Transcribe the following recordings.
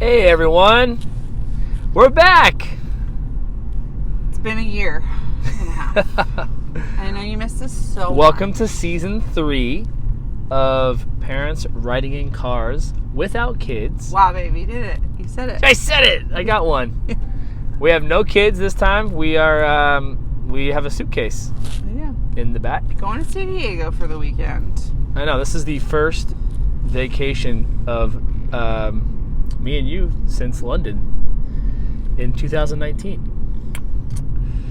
Hey everyone, we're back. It's been a year and a half. I know you missed us so Welcome much. to season 3 of Parents Riding in Cars Without Kids. Wow, baby, you did it. You said it. I said it. I got one. We have no kids this time. We have a suitcase Yeah. in the back. Going to San Diego for the weekend. I know this is the first vacation of me and you since London in 2019.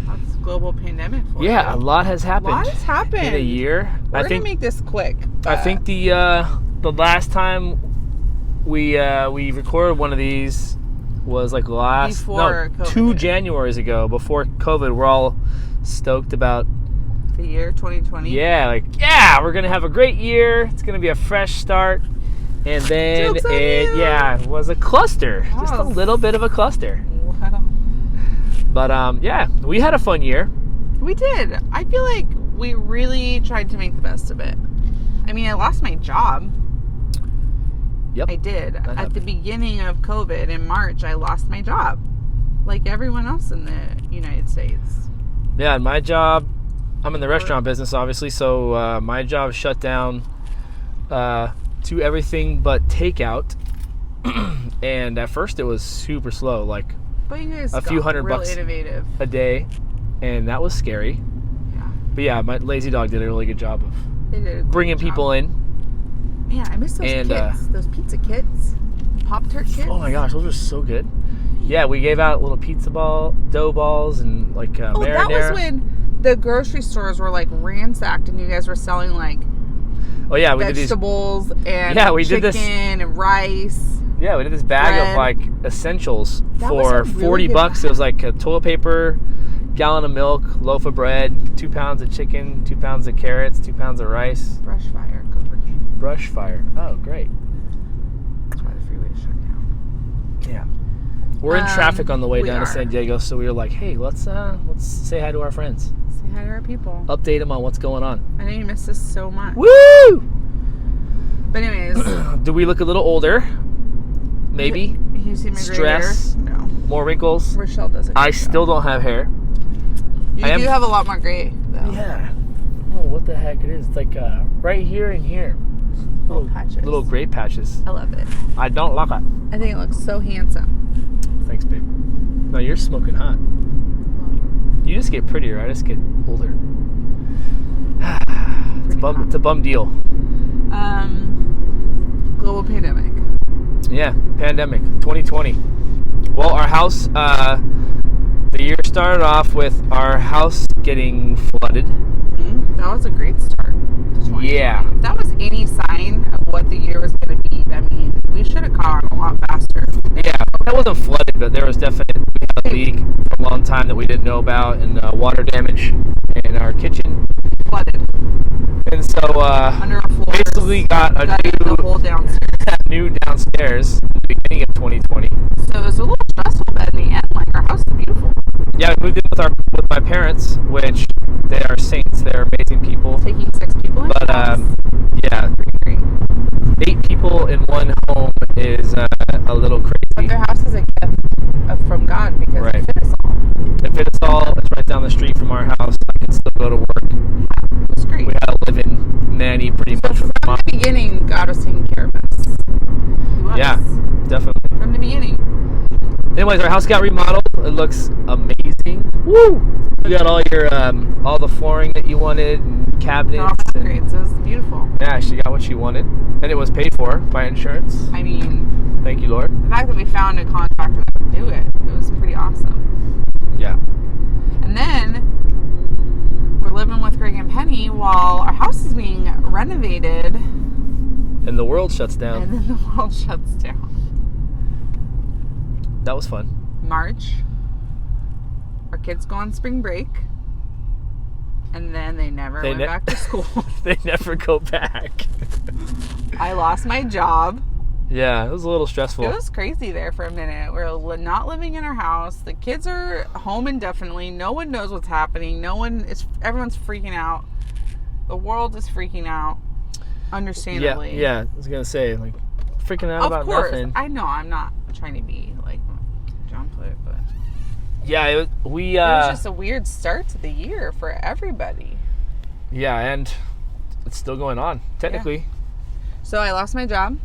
That's global pandemic for you. Yeah, a lot has happened. A lot has happened. In a year. We're going to make this quick. I think the last time we recorded one of these was like Before COVID. 2 Januaries ago, before COVID. We're all stoked about the year 2020. Yeah, we're gonna have a great year. It's gonna be a fresh start. And then Joke's on you. It was a cluster. Just a little bit of a cluster. Wow. But we had a fun year. We did. I feel like we really tried to make the best of it. I mean, I lost my job. Yep. I did. At the beginning of COVID in March, I lost my job. Like everyone else in the United States. Yeah, and my job, I'm in the restaurant business, obviously, so my job shut down to everything but takeout. And at first it was super slow, like but you guys a few $100 innovative a day, and that was scary. Yeah. But yeah, my lazy dog did a really good job of bringing people in. Man, I miss those kits. Those pizza kits. Pop-Tart kits. Oh my gosh, those were so good. Yeah, we gave out little dough balls and like marinara. That was when the grocery stores were like ransacked and you guys were selling like we vegetables did and chicken and rice. Yeah, we did this bag bread. of like essentials that for really $40. Bag. It was like a toilet paper, gallon of milk, loaf of bread, 2 pounds of chicken, 2 pounds of carrots, 2 pounds of rice. Brush fire. Go for Candy. Brush fire. Oh, great. That's why the freeway shut down. Yeah. We're in traffic on the way down to San Diego, so we were like, hey, let's say hi to our friends. Say hi to our people. Update them on what's going on. I know you missed us so much. Woo! But anyways. Do we look a little older? Maybe. You see my Stress. gray hair? No. More wrinkles. Rochelle doesn't. I still don't have hair. You do have a lot more gray, though. Yeah. Oh, what the heck it is. It's like right here and here. Little patches. Little gray patches. I love it. I don't like it. I think it looks so handsome. Thanks, babe. No, you're smoking hot. You just get prettier. I just get older. It's a bum deal. Global pandemic. Yeah, pandemic 2020. Well, our house, the year started off with our house getting flooded. Mm-hmm. That was a great start to 2020. Yeah. If that was any sign of what the year was going to be, I mean, we should have caught on a lot faster. Yeah, that wasn't flooded, but there was definitely a leak for a long time that we didn't know about, and water damage in our kitchen. Flooded. And so under our floors, basically got a the whole downstairs. new downstairs at the beginning of 2020. So it was a little stressful, but in the end, like, our house is beautiful. Yeah, we moved in with my parents, which they are saints. They're amazing people. Taking 6 people in But the house. yeah, Pretty great. 8 people in one home is a little crazy. But their house is a gift from God because it fit us all. It fit us all. It's right down the street from our house. I can still go to work. Yeah, it was great. We had a live-in nanny pretty much from the beginning, God was taking care of us. He was. Yeah, definitely. From the beginning. Anyways, our house got remodeled. It looks amazing. Woo! You got all the flooring that you wanted, and cabinets. All upgrades. It was beautiful. Yeah, she got what she wanted, and it was paid for by insurance. I mean, thank you, Lord. The fact that we found a contractor that would do it was pretty awesome. Yeah. And then we're living with Greg and Penny while our house is being renovated. And the world shuts down. And then the world shuts down. That was fun. March. Our kids go on spring break. And then they never went back to school. They never go back. I lost my job. Yeah, it was a little stressful. It was crazy there for a minute. We're not living in our house. The kids are home indefinitely. No one knows what's happening. Everyone's freaking out. The world is freaking out. Understandably. Yeah, I was going to say, like, freaking out about nothing. I know, I'm not. trying to be like John put it, but Yeah, it was just a weird start to the year for everybody. Yeah, and it's still going on, technically. Yeah. So I lost my job.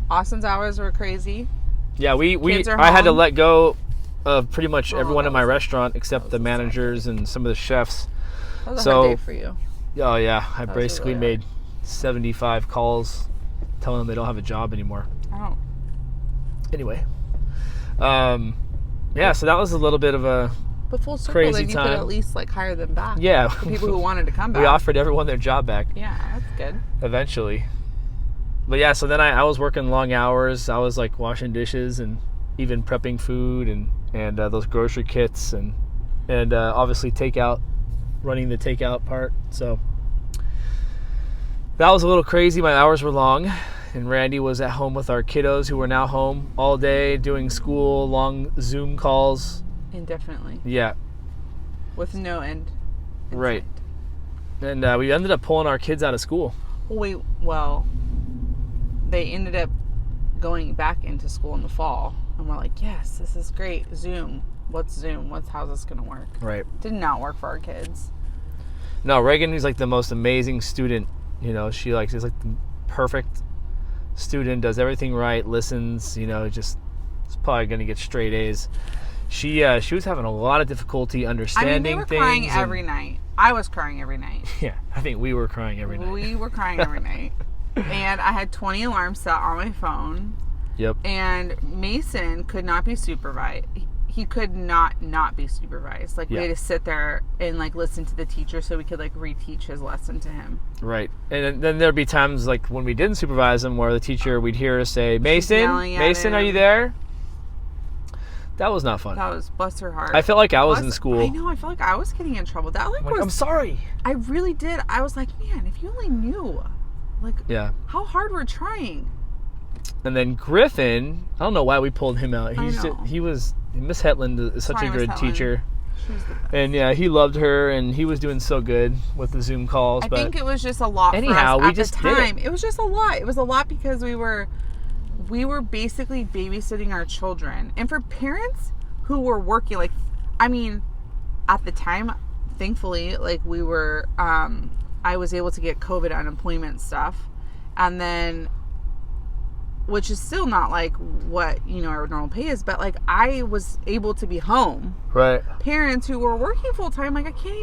Austin's hours were crazy. Yeah, I had to let go of pretty much everyone in my restaurant except the managers and some of the chefs. That was a hard day for you. Oh yeah, I basically made 75 calls telling them they don't have a job anymore. Oh. Anyway, yeah, so that was a little bit of a but full circle, crazy then you time. could at least like hire them back. Yeah, the people who wanted to come back. We offered everyone their job back. Yeah, that's good. Eventually, but yeah, so then I was working long hours. I was like washing dishes and even prepping food and those grocery kits and obviously takeout, running the takeout part. So that was a little crazy. My hours were long, and Randy was at home with our kiddos who were now home all day doing school, long Zoom calls. Indefinitely. Yeah. With no end. Right. And we ended up pulling our kids out of school. Well, they ended up going back into school in the fall. And we're like, yes, this is great. Zoom. What's Zoom? How's this going to work? Right. Did not work for our kids. No, Reagan is like the most amazing student. You know, she's like the perfect student, does everything right, listens, you know, just is probably going to get straight A's. She was having a lot of difficulty understanding things. I mean, they were crying every night. I was crying every night. Yeah, I think we were crying every night. We were crying every night. And I had 20 alarms set on my phone. Yep. And Mason could not be supervised. He could not be supervised. Like, we had to sit there and, like, listen to the teacher so we could, like, reteach his lesson to him. Right. And then there'd be times, like, when we didn't supervise him where the teacher, we'd hear her say, Mason, are you there? That was not fun. That was, bless her heart. I felt like I was in school. I know. I felt like I was getting in trouble. That, like, I'm sorry. I really did. I was like, man, if you only knew, like, how hard we're trying. And then Griffin, I don't know why we pulled him out. Miss Hetland is such a good teacher. She was the best. And yeah, he loved her, and he was doing so good with the Zoom calls. I think it was just a lot for us at the time. It was just a lot. It was a lot because we were basically babysitting our children. And for parents who were working, like, I mean, at the time, thankfully, like, we were, I was able to get COVID unemployment stuff. And then, which is still not like what, you know, our normal pay is, but like I was able to be home. Right. Parents who were working full time, like I can't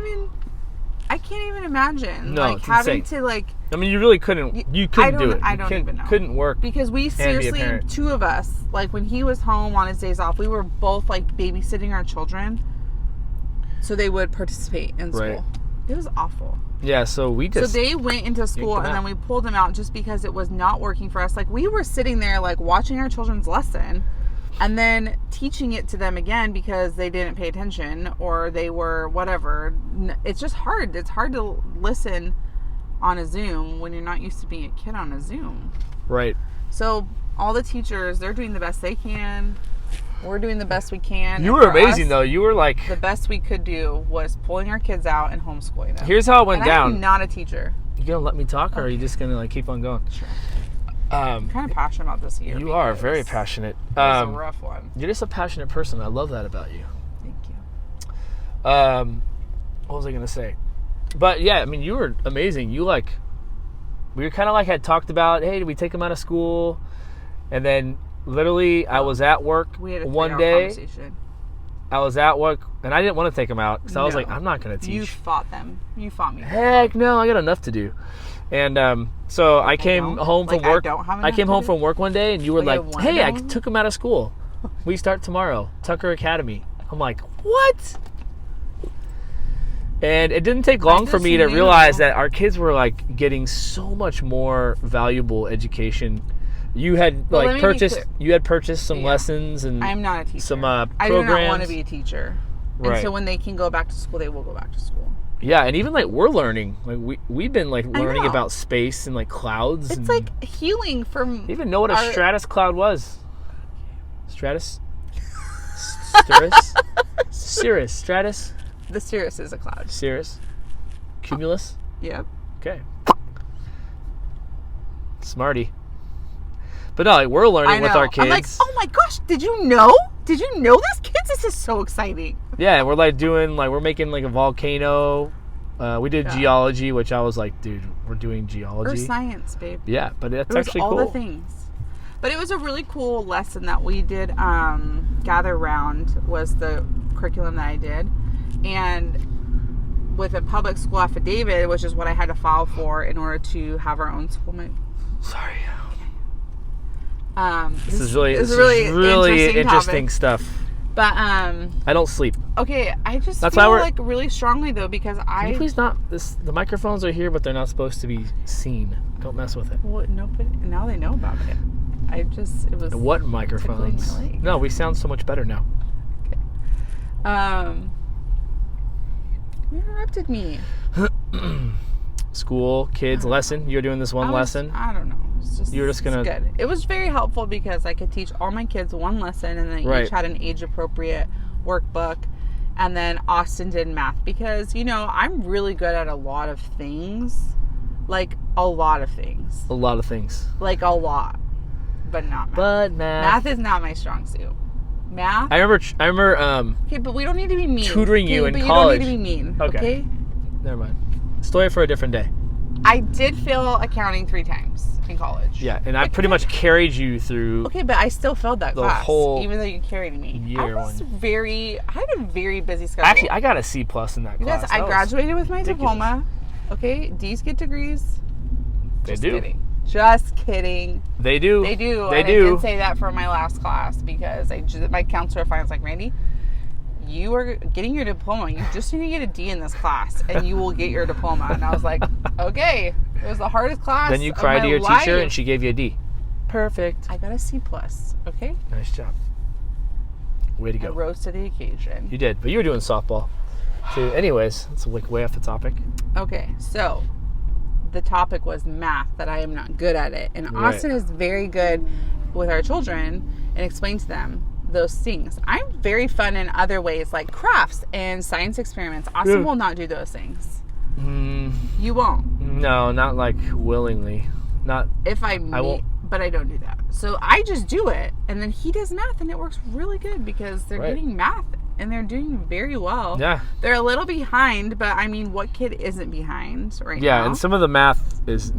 even imagine like having insane. to like. I mean, you really couldn't. You couldn't do it. I don't even know. Couldn't work because we seriously, two of us, like when he was home on his days off, we were both like babysitting our children, so they would participate in school. Right. It was awful. Yeah, so they went into school and then we pulled them out just because it was not working for us. Like we were sitting there like watching our children's lesson and then teaching it to them again because they didn't pay attention or they were whatever. It's just hard. It's hard to listen on a Zoom when you're not used to being a kid on a Zoom. Right. So all the teachers, they're doing the best they can. We're doing the best we can. You were amazing, though. You were like... The best we could do was pulling our kids out and homeschooling them. Here's how it went down. I'm not a teacher. You going to let me talk, or are you just going to like keep on going? Sure. I'm kind of passionate about this year. You are very passionate. It's a rough one. You're just a passionate person. I love that about you. Thank you. What was I going to say? But, yeah, I mean, you were amazing. You, like... We were kind of like had talked about, hey, did we take them out of school? And then... Literally, I was at work one day. I was at work, and I didn't want to take them out because I was like, I'm not going to teach. You fought them. You fought me. Heck no, I got enough to do. And so I came home from work. I came home from work one day, and you were like, hey, I took them out of school. We start tomorrow. Tucker Academy. I'm like, what? And it didn't take long for me to realize that our kids were like getting so much more valuable education. You had purchased some lessons and I'm not a teacher. Some programs. I do not want to be a teacher. Right. And so when they can go back to school, they will go back to school. Yeah, and even like we're learning. Like we've been like learning about space and like clouds. It's like healing from. You even know what a stratus cloud was? Stratus? Cirrus. Stratus? The cirrus is a cloud. Cirrus? Cumulus? Yep. Okay. Smarty. But no, like we're learning with our kids. I'm like, oh my gosh, did you know? Did you know this, kids? This is so exciting. Yeah, we're like we're making like a volcano. We did geology, which I was like, dude, we're doing geology. Or science, babe. Yeah, but that's actually all cool. The things. But it was a really cool lesson that we did gather round was the curriculum that I did. And with a public school affidavit, which is what I had to file for in order to have our own school. Sorry. This is really interesting stuff. But I don't sleep. Okay, I just feel like really strongly though because Can you please not? The microphones are here, but they're not supposed to be seen. Don't mess with it. Well, nobody now they know about it. It was. What microphones? No, we sound so much better now. Okay. You interrupted me. School, kids, lesson. You're doing this lesson. I don't know. You're just gonna. Good. It was very helpful because I could teach all my kids one lesson, and then each had an age-appropriate workbook. And then Austin did math because I'm really good at a lot of things, like a lot of things. A lot of things. Like a lot, but not math. But math. Math is not my strong suit. Math. I remember. Okay, but we don't need to be mean. Tutoring you in college. You don't need to be mean. Okay. Never mind. Story for a different day. I did fail accounting 3 times in college. Yeah, and I pretty much carried you through. Okay, but I still failed that class, whole even though you carried me. I had a very busy schedule. Actually, I got a C+ in that class. Yes, I graduated with my diploma. Okay, D's get degrees. They do. Just kidding. They do. They do. They and do. I did say that for my last class because my counselor finally was like, Randy, you are getting your diploma. You just need to get a D in this class, and you will get your diploma. And I was like, okay. It was the hardest class. Then you cried to your teacher, and she gave you a D. Perfect. I got a C+. Okay. Nice job. Way to go. I rose to the occasion. You did, but you were doing softball too. Anyways, it's like way off the topic. Okay, so the topic was math, that I am not good at it, and Austin is very good with our children and explain to them those things. I'm very fun in other ways, like crafts and science experiments. Austin will not do those things. You won't. No, not like willingly. Not if I won't. But I don't do that. So I just do it, and then he does math, and it works really good because they're getting math and they're doing very well. Yeah. They're a little behind, but I mean, what kid isn't behind right now? Yeah, and some of the math is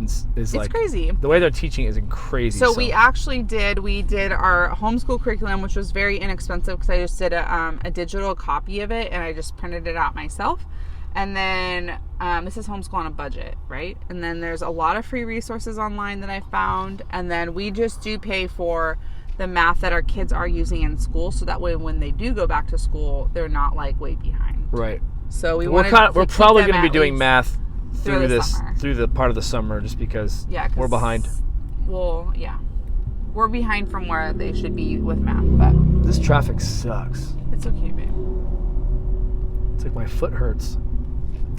like crazy. The way they're teaching is crazy. So we did our homeschool curriculum, which was very inexpensive because I just did a digital copy of it and I just printed it out myself. And then this is homeschool on a budget, right? And then there's a lot of free resources online that I found. And then we just do pay for the math that our kids are using in school, so that way when they do go back to school, they're not like way behind. Right. So we're probably going to be doing math through the part of the summer, just because we're behind. Well, yeah, we're behind from where they should be with math, but this traffic sucks. It's okay, babe. It's like my foot hurts.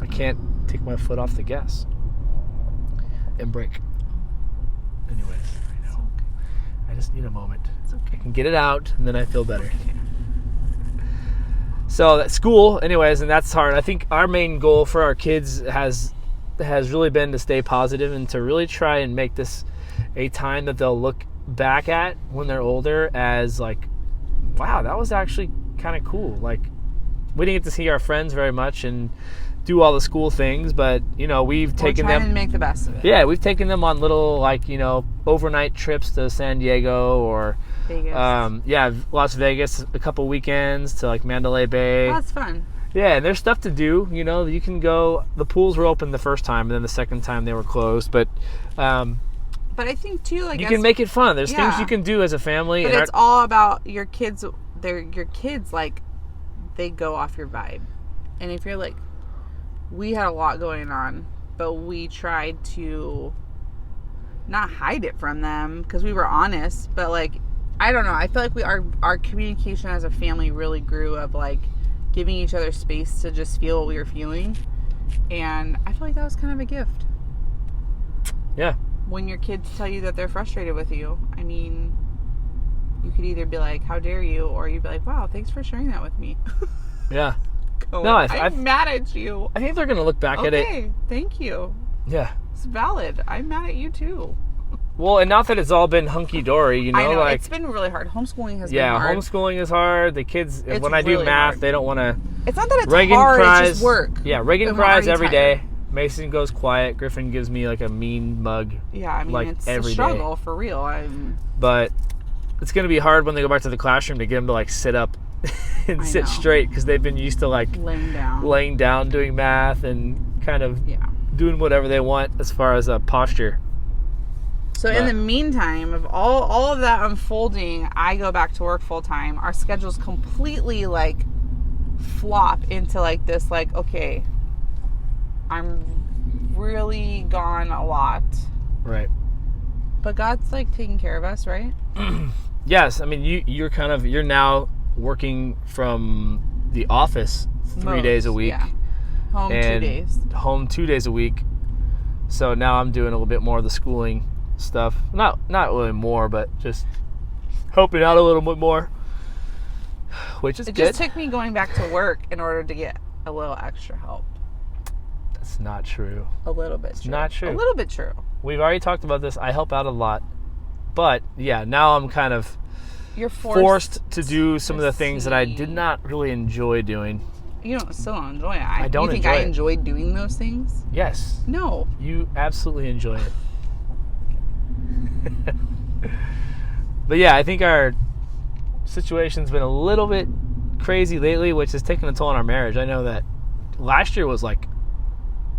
I can't take my foot off the gas and brake. Anyways, I know. Okay. I just need a moment. It's okay. I can get it out, and then I feel better. So that's school, anyways, and that's hard. I think our main goal for our kids has really been to stay positive and to really try and make this a time that they'll look back at when they're older as like, wow, that was actually kind of cool. Like, we didn't get to see our friends very much and do all the school things, but we've taken them to make the best of it. Yeah, we've taken them on little overnight trips to San Diego or Vegas. Las Vegas a couple weekends to like Mandalay Bay. Oh, that's fun. Yeah, and there's stuff to do. You can go. The pools were open the first time, and then the second time they were closed. But I think too, like, you can make it fun. There's things you can do as a family. But it's all about your kids. Your kids, like, they go off your vibe, and if you're like, we had a lot going on, but we tried to not hide it from them because we were honest. But like, I don't know. I feel like our communication as a family really grew of like giving each other space to just feel what we were feeling, and I feel like that was kind of a gift. Yeah. When your kids tell you that they're frustrated with you, I mean, you could either be like, "How dare you," or you'd be like, "Wow, thanks for sharing that with me." Yeah. I'm mad at you. I think they're going to look back at it. Okay, thank you. Yeah. It's valid. I'm mad at you too. Well, and not that it's all been hunky-dory, you know? I know, like, it's been really hard. Homeschooling has been yeah, hard. homeschooling is hard. The kids, It's when I do really math, hard. they don't want to... It's not that it's Reagan hard, cries. it's just work. Yeah, Reagan And we're cries already every tired. day. Mason goes quiet. Griffin gives me like a mean mug. Yeah, I mean, like, it's every a struggle day. for real. But it's going to be hard when they go back to the classroom to get them to like sit up and sit straight, because they've been used to like laying down doing math and kind of doing whatever they want as far as posture. So in the meantime of all of that unfolding, I go back to work full time. Our schedules completely like flop into like this, like, okay, I'm really gone a lot. Right. But God's like taking care of us, right? Yes. I mean, you're now working from the office 3 days a week. Yeah. Home 2 days. Home 2 days a week. So now I'm doing a little bit more of the schooling stuff. Not really more, but just helping out a little bit more, which is good. It just took me going back to work in order to get a little extra help. That's not true. A little bit It's true. not true. A little bit true. We've already talked about this. I help out a lot. But yeah, now I'm kind of You're forced to do some of the things that I did not really enjoy doing. You still don't enjoy it. I don't You think enjoy I it. enjoyed doing those things? Yes. No. You absolutely enjoy it. But yeah, I think our situation's been a little bit crazy lately, which has taken a toll on our marriage. I know that last year was like,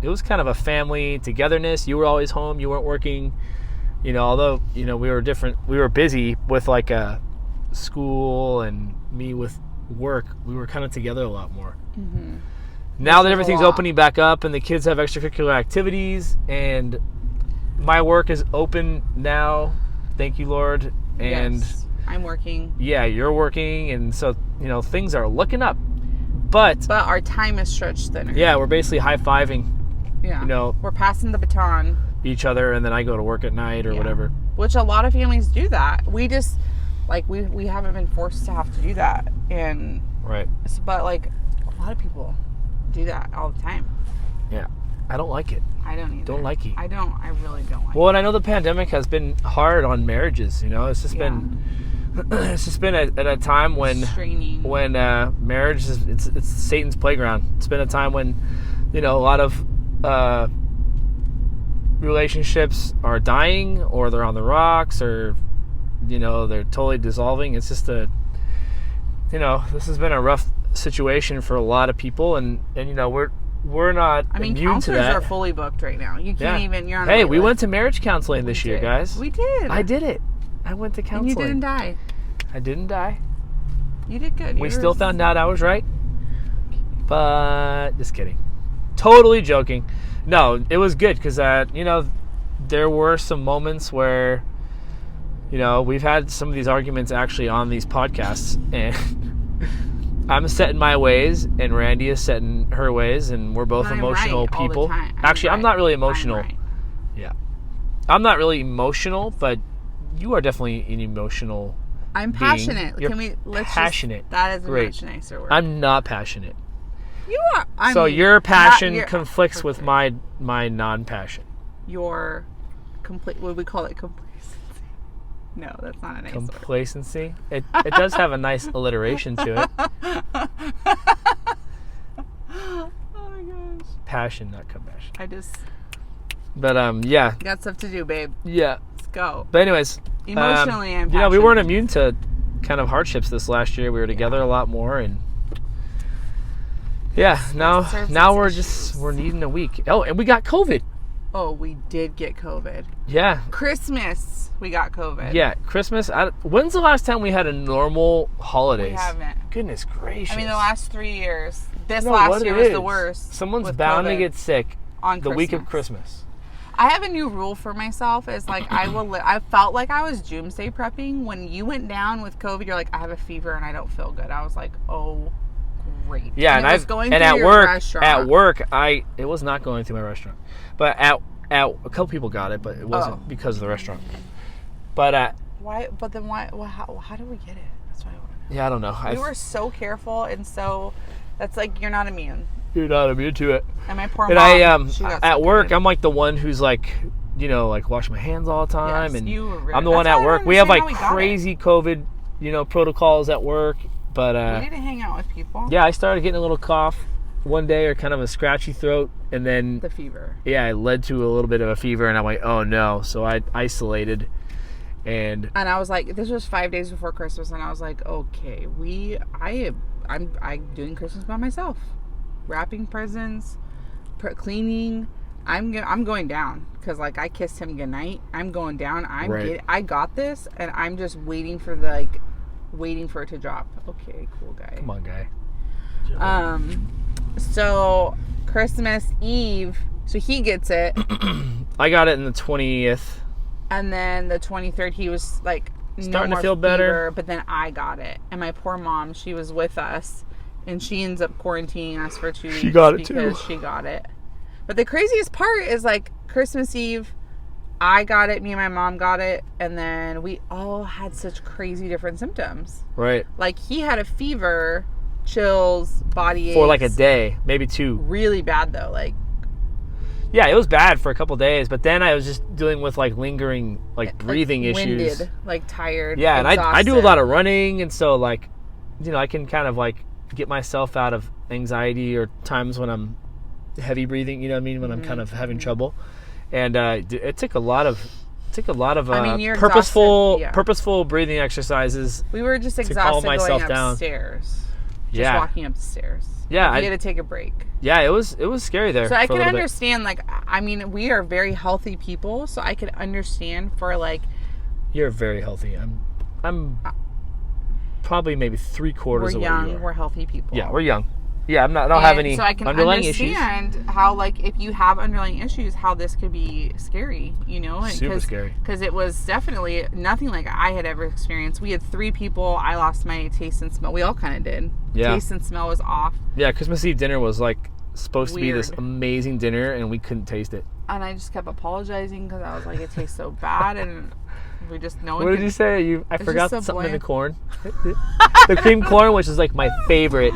it was kind of a family togetherness. You were always home. You weren't working. You know, although, you know, we were different. We were busy with like a school and me with work. We were kind of together a lot more. Mm-hmm. Now that everything's opening back up and the kids have extracurricular activities and my work is open now, thank you, Lord. And yes, I'm working. Yeah, you're working, and so, you know, things are looking up. But our time is stretched thinner. Yeah, we're basically high-fiving. Yeah. You know, we're passing the baton. Each other, and then I go to work at night or whatever. Which a lot of families do that. We just, like, we haven't been forced to have to do that. And right. But, like, a lot of people do that all the time. Yeah. I don't like it. I don't either. Don't like it. I really don't like it. Well, and I know the pandemic has been hard on marriages, you know. It's just been it's just been at a time when straining. When marriage is it's Satan's playground. It's been a time when, you know, a lot of relationships are dying, or they're on the rocks, or, you know, they're totally dissolving. It's just this has been a rough situation for a lot of people, and you know, we're not immune to that. Counselors are fully booked right now. You can't even. You're on. Hey, we went to marriage counseling this year, guys. We did. I did it. I went to counseling. And you didn't die. I didn't die. You did good. We still found out I was right. But just kidding. Totally joking. No, it was good because you know, there were some moments where, you know, we've had some of these arguments actually on these podcasts, and I'm set in my ways, and Randy is set in her ways, and we're both emotional people. Actually, I'm not really emotional. Yeah. I'm not really emotional, but you are definitely an emotional I'm being. passionate. You're passionate. That is a much nicer word. I'm not passionate. You are. So your passion conflicts with my non-passion. Your complete. What we call it, complacency. No, that's not a nice complacency. It does have a nice alliteration to it. Oh my gosh. Passion, not compassion. But yeah. You got stuff to do, babe. Yeah. Let's go. But anyways, emotionally, I'm. You know, we weren't immune to kind of hardships this last year. We were together a lot more, and now we're needing a week. Oh, and we got COVID. Oh, we did get COVID. Yeah. Christmas, we got COVID. Yeah, Christmas. When's the last time we had a normal holidays? We haven't. Goodness gracious. I mean, the last 3 years. This last year was the worst. Someone's bound to get sick on the week of Christmas. I have a new rule for myself. Is like I felt like I was doomsday prepping. When you went down with COVID, you're like, I have a fever and I don't feel good. I was like, oh, great. Yeah, and at work, it was not going through my restaurant, but at a couple people got it, but it wasn't because of the restaurant. But why? But then why? Well, how did we get it? That's what I want to know. Yeah, I don't know. We were so careful, and so that's like you're not immune. You're not immune to it. And my poor mom. And at work, I'm like the one who's like, like wash my hands all the time. Yes, and you were I'm the one at work. We have like crazy COVID, protocols at work. But we didn't hang out with people. Yeah, I started getting a little cough one day, or kind of a scratchy throat, and then the fever. Yeah, it led to a little bit of a fever, and I'm like, oh no. So I isolated, and I was like, this was 5 days before Christmas, and I was like, okay, I'm doing Christmas by myself, wrapping presents, cleaning. I'm going down because like I kissed him goodnight. I'm going down. I got this, and I'm just waiting for it to drop. Okay, cool guy. Come on, guy. So Christmas Eve, so he gets it. I got it in the 20th. And then the 23rd, he was like starting to feel better. But then I got it, and my poor mom, she was with us, and she ends up quarantining us for 2 weeks. She got it because she got it. But the craziest part is like Christmas Eve, I got it, me and my mom got it, and then we all had such crazy different symptoms. Right. Like he had a fever, chills, body aches. For like a day, maybe 2. Really bad though, like. Yeah, it was bad for a couple days, but then I was just dealing with like lingering breathing winded, issues. Like tired. Yeah, and exhausted. I do a lot of running, and so like, I can kind of like get myself out of anxiety or times when I'm heavy breathing, when I'm kind of having trouble. And it took a lot of purposeful breathing exercises. We were just exhausted to calm myself going upstairs. Just walking up the stairs. Yeah, we had to take a break. Yeah, it was scary there. So I can understand, we are very healthy people, so I could understand for like. You're very healthy. I'm probably maybe 3/4 of what you are. We're young. We're healthy people. Yeah, we're young. Yeah, I don't have any underlying issues. So I can understand how, like, if you have underlying issues, how this could be scary, Super scary. Because it was definitely nothing like I had ever experienced. We had 3 people. I lost my taste and smell. We all kind of did. Yeah. Taste and smell was off. Yeah, Christmas Eve dinner was, supposed to be this amazing dinner, and we couldn't taste it. And I just kept apologizing because I was like, it tastes so bad, and we just know it. What did you say? I forgot something in the corn. The cream corn, which is like my favorite.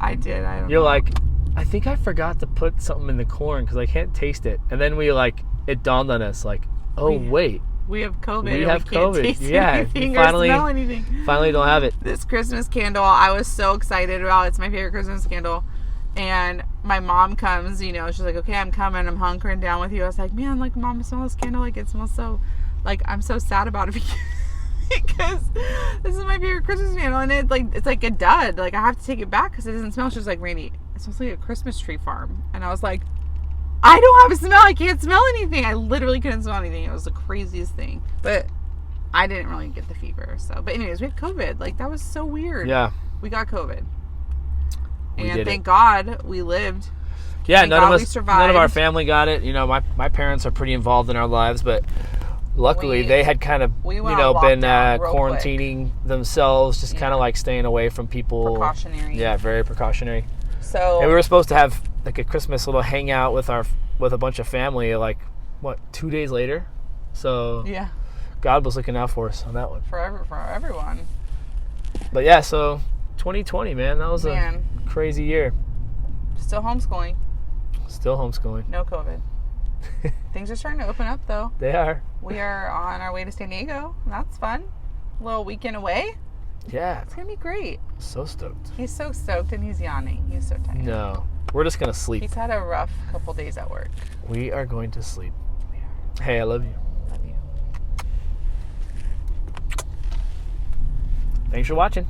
I did. I don't You're know. like, I think I forgot to put something in the corn because I can't taste it. And then it dawned on us wait. We have COVID. We have COVID. Taste anything or smell anything. Finally don't have it. This Christmas candle, I was so excited about. It's my favorite Christmas candle. And my mom comes, she's like, okay, I'm coming. I'm hunkering down with you. I was like, man, Mom, smell this candle. It smells so, I'm so sad about it because this is my favorite Christmas candle. And it's like a dud. I have to take it back because it doesn't smell. She's like, Randy, it smells like a Christmas tree farm. And I was like, I don't have a smell. I can't smell anything. I literally couldn't smell anything. It was the craziest thing. But I didn't really get the fever. But anyways, we had COVID. That was so weird. Yeah. We got COVID. And thank God we lived. Yeah, none of our family got it. My parents are pretty involved in our lives, but luckily they had kind of, been quarantining themselves, just kind of staying away from people. Precautionary. Yeah, very precautionary. So. And we were supposed to have a Christmas little hangout with a bunch of family, 2 days later. So. Yeah. God was looking out for us on that one. For everyone. But yeah, so 2020, man, that was a crazy year. Still homeschooling. No COVID. Things are starting to open up, though. They are. We are on our way to San Diego. That's fun. A little weekend away. Yeah. It's going to be great. So stoked. He's so stoked, and he's yawning. He's so tired. No. We're just going to sleep. He's had a rough couple days at work. We are going to sleep. Hey, I love you. Love you. Thanks for watching.